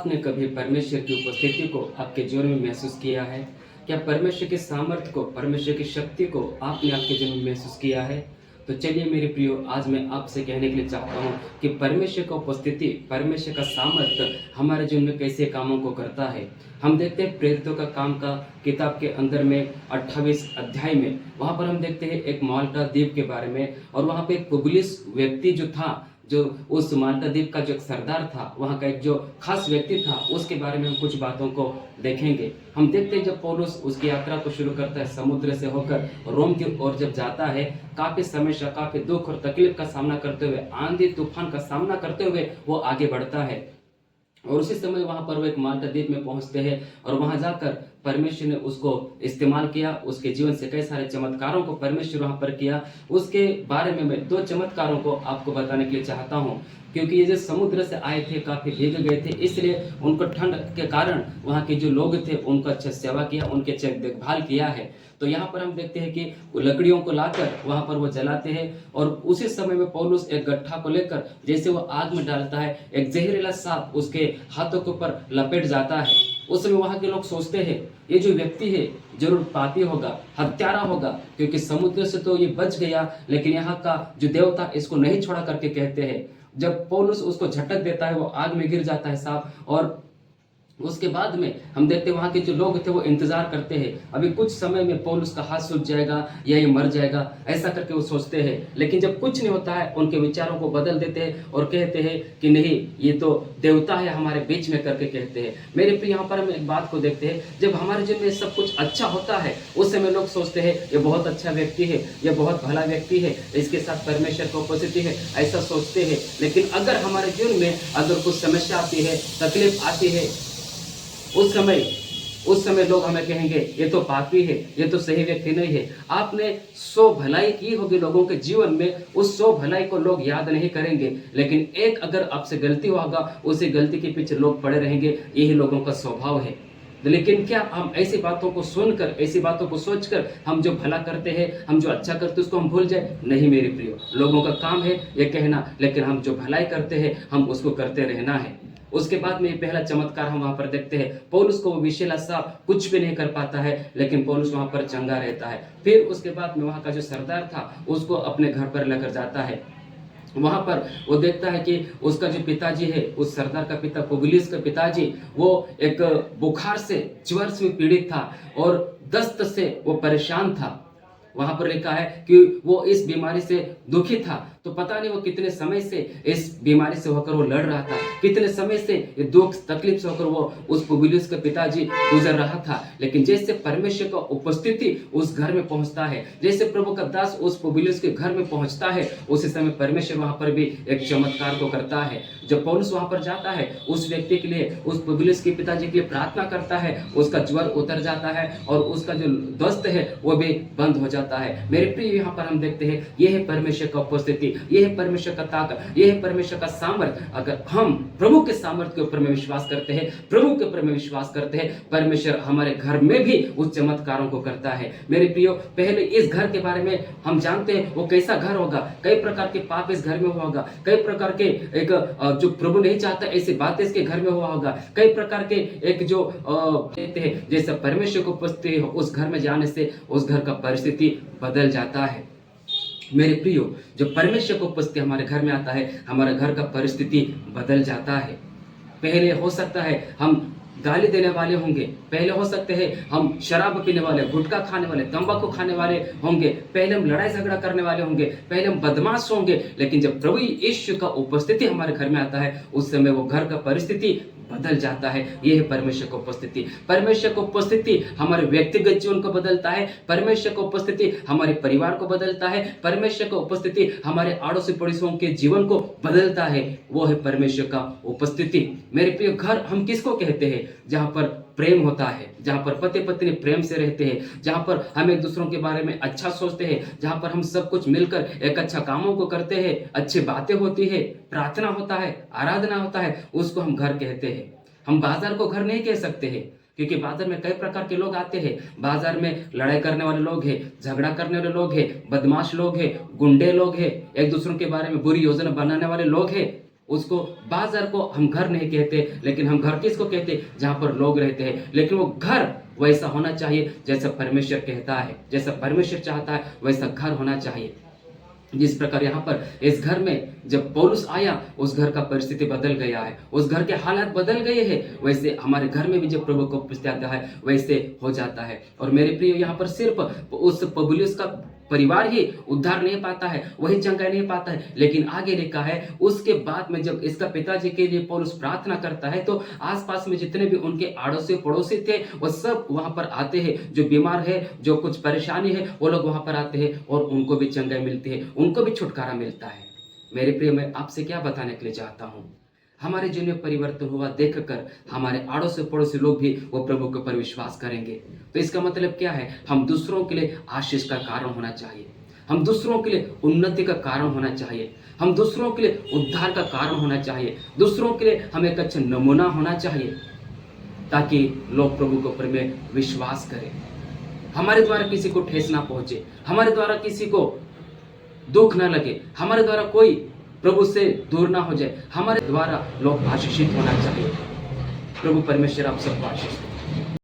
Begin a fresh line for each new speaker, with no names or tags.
आपने कभी परमेश्वर की उपस्थिति को आपके जीवन में महसूस किया है? क्या परमेश्वर के सामर्थ्य को, परमेश्वर की शक्ति को आपने आपके जीवन में महसूस किया है? तो चलिए मेरे प्रियो, आज मैं आपसे कहने के लिए चाहता हूँ कि परमेश्वर का उपस्थिति, परमेश्वर का सामर्थ्य हमारे जीवन में कैसे कामों को करता है। हम देखते हैं प्रेरितों का काम का किताब के अंदर में 28 अध्याय में, वहाँ पर हम देखते हैं एक माल्टा द्वीप के बारे में, और वहाँ पे एक पुबलिस व्यक्ति जो था, जो उस माल्टा द्वीप का जो एक सरदार था, वहाँ का एक जो खास व्यक्ति था, उसके बारे में हम कुछ बातों को देखेंगे। हम देखते हैं जब पौलुस उसकी यात्रा को शुरू करता है, समुद्र से होकर रोम की ओर जब जाता है, काफी समस्या, काफी दुख और तकलीफ का सामना करते हुए, आंधी तूफान का सामना करते हुए वो आगे बढ़ता है। और उसी समय वहां पर वो एक माल्टा द्वीप में पहुंचते हैं, और वहां जाकर परमेश्वर ने उसको इस्तेमाल किया। उसके जीवन से कई सारे चमत्कारों को परमेश्वर वहां पर किया। उसके बारे में मैं 2 चमत्कारों को आपको बताने के लिए चाहता हूं, क्योंकि ये जो समुद्र से आए थे, काफी भीग गए थे, इसलिए उनको ठंड के कारण वहां के जो लोग थे उनका अच्छा सेवा किया, उनके अच्छे देखभाल किया है। तो यहाँ पर हम देखते हैं कि लकड़ियों को लाकर वहां पर वो जलाते हैं, और उसी समय में पौलुस एक गट्ठा को लेकर जैसे वो आग में डालता है, एक जहरीला सांप उसके हाथों के ऊपर लपेट जाता है। उस समय वहां के लोग सोचते हैं ये जो व्यक्ति है जरूर पापी होगा, हत्यारा होगा, क्योंकि समुद्र से तो ये बच गया, लेकिन यहाँ का जो देवता इसको नहीं छोड़ा करके कहते हैं। जब पौलुस उसको झटक देता है, वो आग में गिर जाता है सांप, और उसके बाद में हम देखते हैं वहां के जो लोग थे वो इंतजार करते हैं, अभी कुछ समय में पौलुस का हाथ सूज जाएगा या ये मर जाएगा, ऐसा करके वो सोचते हैं। लेकिन जब कुछ नहीं होता है, उनके विचारों को बदल देते हैं और कहते हैं कि नहीं, ये तो देवता है हमारे बीच में, करके कहते हैं। मेरे प्रिय, यहाँ पर हम एक बात को देखते हैं, जब हमारे जीवन में सब कुछ अच्छा होता है, उस समय लोग सोचते हैं ये बहुत अच्छा व्यक्ति है, ये बहुत भला व्यक्ति है, इसके साथ परमेश्वर का उपस्थिति है, ऐसा सोचते हैं। लेकिन अगर हमारे जीवन में अगर कुछ समस्या आती है, तकलीफ आती है, उस समय लोग हमें कहेंगे ये तो पापी है, ये तो सही व्यक्ति नहीं है। आपने 100 भलाई की होगी लोगों के जीवन में, उस 100 भलाई को लोग याद नहीं करेंगे, लेकिन एक अगर आपसे गलती होगा, उसी गलती के पीछे लोग पड़े रहेंगे। यही लोगों का स्वभाव है। लेकिन क्या हम ऐसी बातों को सुनकर, ऐसी बातों को सोचकर हम जो भला करते हैं, हम जो अच्छा करते हैं, उसको हम भूल जाए? नहीं मेरे प्रियो, लोगों का काम है ये कहना, लेकिन हम जो भलाई करते हैं हम उसको करते रहना है। उसके बाद में पहला चमत्कार हम वहां पर देखते हैं, पौलुस को वो विषैला सांप कुछ भी नहीं कर पाता है, लेकिन पौलुस वहां पर चंगा रहता है। फिर उसके बाद में वहां का जो सरदार था उसको अपने घर पर लेकर जाता है। वहां पर वो देखता है कि उसका जो पिताजी है, उस सरदार का पिता, पुबलिस का पिताजी, वो एक बुखार से, ज्वर से पीड़ित था और दस्त से वो परेशान था। वहां पर लिखा है कि वो इस बीमारी से दुखी था। तो पता नहीं वो कितने समय से इस बीमारी से होकर वो लड़ रहा था, कितने समय से ये दुख तकलीफ से होकर वो उस पुबलिस के पिताजी गुजर रहा था। लेकिन जैसे परमेश्वर का उपस्थिति उस घर में पहुंचता है, जैसे प्रभु का दास उस पुबलिस के घर में पहुंचता है, उसी समय परमेश्वर वहां पर भी एक चमत्कार को करता है। जब पौलुस वहां पर जाता है, उस व्यक्ति के लिए, उस पुबलिस के पिताजी के लिए प्रार्थना करता है, उसका ज्वर उतर जाता है और उसका जो दस्त है वो भी बंद हो जाता है। मेरे प्रिय, यहाँ पर हम देखते हैं यह है परमेश्वर का उपस्थिति, यह है परमेश्वर का ताकत, यह है परमेश्वर का सामर्थ्य। अगर हम प्रभु के सामर्थ्य के ऊपर में विश्वास करते हैं, प्रभु के ऊपर में विश्वास करते हैं, परमेश्वर हमारे घर में भी उस चमत्कारों को करता है। मेरे प्रियो, पहले इस घर के बारे में हम जानते हैं वो कैसा घर होगा। कई प्रकार के पाप इस घर में हुआ होगा, कई प्रकार के एक जो प्रभु नहीं चाहता ऐसी बातें इसके घर में हुआ होगा, कई प्रकार के एक जो कहते हैं जैसे परमेश्वर को उपस्थिति हो, उस घर में जाने से उस घर का परिस्थिति बदल जाता है। मेरे प्रियो, जब परमेश्वर को उपस्थिति हमारे घर में आता है, हमारे घर का परिस्थिति बदल जाता है। पहले हो सकता है हम गाली देने वाले होंगे, पहले हो सकते हैं हम शराब पीने वाले, गुटखा खाने वाले, तंबाकू खाने वाले होंगे, पहले हम लड़ाई झगड़ा करने वाले होंगे, पहले हम बदमाश होंगे। लेकिन जब प्रभु यीशु का उपस्थिति हमारे घर में आता है, उस समय वो घर का परिस्थिति बदल जाता है। यह है परमेश्वर की उपस्थिति। परमेश्वर की उपस्थिति हमारे व्यक्तिगत जीवन को बदलता है, परमेश्वर की उपस्थिति हमारे परिवार को बदलता है, परमेश्वर की उपस्थिति हमारे आड़ोसी पड़ोसियों के जीवन को बदलता है। वो है परमेश्वर का उपस्थिति। मेरे प्रिय, घर हम किसको कहते हैं? जहां पर प्रेम होता है, जहां पर पति पत्नी प्रेम से रहते हैं, जहां पर हम एक दूसरों के बारे में अच्छा सोचते हैं, जहां पर हम सब कुछ मिलकर एक अच्छा कामों को करते हैं, अच्छी बातें होती है, प्रार्थना होता है, आराधना होता है, उसको हम घर कहते हैं। हम बाजार को घर नहीं कह सकते हैं, क्योंकि बाजार में कई प्रकार के लोग आते हैं। बाजार में लड़ाई करने वाले लोग हैं, झगड़ा करने वाले लोग हैं, बदमाश लोग हैं, गुंडे लोग हैं, एक दूसरों के बारे में बुरी योजना बनाने वाले लोग हैं। उसको बाजार को हम घर नहीं कहते, लेकिन हम घर किसको कहते? जहां पर लोग रहते हैं। लेकिन वो घर वैसा होना चाहिए जैसा परमेश्वर कहता है, जैसा परमेश्वर चाहता है वैसा घर होना चाहिए। जिस प्रकार यहाँ पर इस घर में जब पौलुस आया, उस घर का परिस्थिति बदल गया है, उस घर के हालात बदल गए हैं, वैसे हमारे घर में भी जब प्रभु को पुस्तक है वैसे हो जाता है। और मेरे प्रिय, यहाँ पर सिर्फ उस पबलियस का परिवार ही उद्धार नहीं पाता है, वही चंगाई नहीं पाता है, लेकिन आगे लिखा है उसके बाद में जब इसका पिताजी के लिए पौलुस प्रार्थना करता है तो आसपास में जितने भी उनके आड़ोसी पड़ोसी थे वो सब वहां पर आते हैं। जो बीमार है, जो कुछ परेशानी है, वो लोग वहां पर आते हैं और उनको भी चंगाई मिलती है, उनको भी छुटकारा मिलता है। मेरे प्रिय, मैं आपसे क्या बताने के लिए चाहता हूँ, हमारे जीवन में परिवर्तन हुआ देखकर हमारे आड़ोसी पड़ोसी लोग भी वो प्रभु के ऊपर विश्वास करेंगे। तो इसका मतलब क्या है? हम दूसरों के लिए आशीष का कारण होना चाहिए, हम दूसरों के लिए उन्नति का कारण होना चाहिए, हम दूसरों के लिए उद्धार का कारण होना चाहिए, दूसरों के लिए हम एक अच्छा नमूना होना चाहिए, ताकि लोग प्रभु के ऊपर में विश्वास करें। हमारे द्वारा किसी को ठेस ना पहुंचे, हमारे द्वारा किसी को दुख ना लगे, हमारे द्वारा कोई प्रभु से दूर ना हो जाए, हमारे द्वारा लोग आशीषित होना चाहिए। प्रभु परमेश्वर आप सबको आशीष दे।